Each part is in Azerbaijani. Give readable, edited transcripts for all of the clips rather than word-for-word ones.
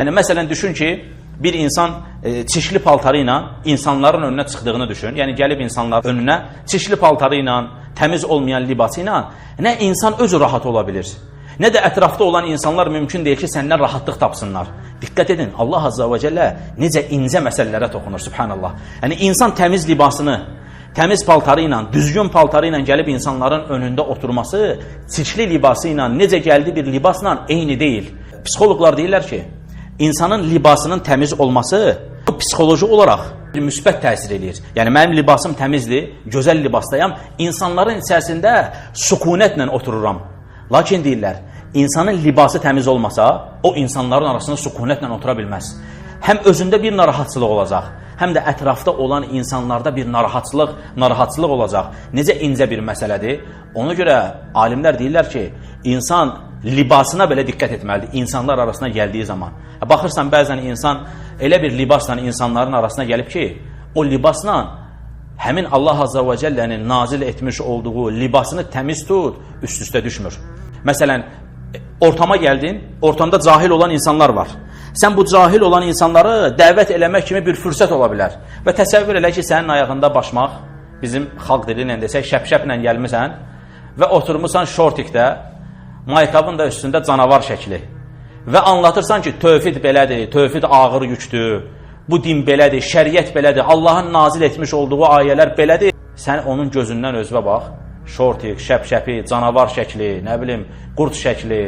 Yəni, məsələn, düşün ki, bir insan çişli paltarı ilə insanların önünə çıxdığını düşün. Yəni, gəlib insanların önünə çişli paltarı ilə, təmiz olmayan libası ilə nə insan özü rahat ola bilir, nə də ətrafda olan insanlar mümkün deyil ki, səndən rahatlıq tapsınlar. Diqqət edin, Allah Azza və Cəllə necə incə məsələlərə toxunur, subhanallah. Yəni, insan təmiz libasını, təmiz paltarı ilə, düzgün paltarı ilə gəlib insanların önündə oturması, çişli libası ilə, necə gəldi bir libasla eyni deyil. Psixoloqlar deyirlər ki, İnsanın libasının təmiz olması psixoloji olaraq bir müsbət təsir edir. Yəni, mənim libasım təmizdir, gözəl libasdayam, insanların içərisində sükunətlə otururam. Lakin deyirlər, insanın libası təmiz olmasa, o insanların arasında sükunətlə otura bilməz. Həm özündə bir narahatçılıq olacaq, həm də ətrafda olan insanlarda bir narahatçılıq olacaq. Necə incə bir məsələdir. Ona görə alimlər deyirlər ki, insan libasına belə diqqət etməlidir insanlar arasına gəldiyi zaman. Baxırsan, bəzən insan elə bir libasla insanların arasına gəlib ki, o libasla həmin Allah Azza və Cəllənin nazil etmiş olduğu libasını təmiz tut, üst-üstə düşmür. Məsələn, ortama gəldin, ortamda cahil olan insanlar var. Sən bu cahil olan insanları dəvət eləmək kimi bir fürsət ola bilər. Və təsəvvür elə ki, sənin ayağında başmaq, bizim xalq dili ilə desək, şəp-şəplə gəlmirsən və oturmuşsan şortikdə, maykabın da üstündə canavar şəkli və anlatırsan ki, tövhid belədir, tövhid ağır yükdür, bu din belədir, şəriət belədir, Allahın nazil etmiş olduğu ayələr belədir. Sən onun gözündən özünə bax, şortik, şəp-şəpi, canavar şəkli, nə bilim, qurd şəkli,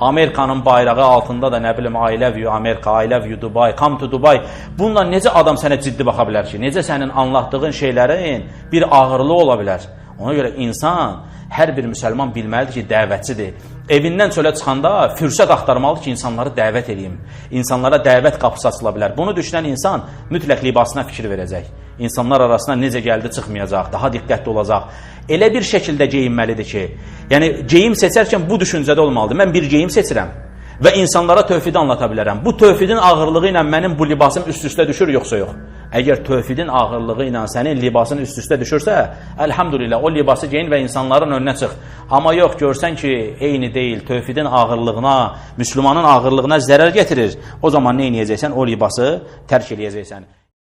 Amerikanın bayrağı altında da nə bilim, I love you Amerika, I love you Dubai, come to Dubai. Bununla necə adam sənə ciddi baxa bilər ki? Necə sənin anlattığın şeylərin bir ağırlığı ola bilər? Ona görə insan, hər bir müsəlman bilməlidir ki, dəvətçidir. Evindən çölə çıxanda fürsət axtarmalıdır ki, insanları dəvət edeyim. İnsanlara dəvət qapısı açıla bilər. Bunu düşünən insan mütləq libasına fikir verəcək. İnsanlar arasına necə gəldi çıxmayacaq, daha diqqətli olacaq. Elə bir şəkildə geyinməlidir ki, yəni geyim seçərkən bu düşüncədə olmalıdır. Mən bir geyim seçirəm və insanlara tövhidi anlata bilərəm. Bu tövhidin ağırlığı ilə mənim bu libasım üst-üstə düşür, yoxsa yox? Əgər tövhidin ağırlığı ilə sənin libasın üst-üstə düşürsə, əlhamdülillah, o libası geyin və insanların önünə çıx. Amma yox, görsən ki, eyni deyil, tövhidin ağırlığına, Müslümanın ağırlığına zərər getirir. O zaman nə edəcəksən? O libası tərk edəcəksən.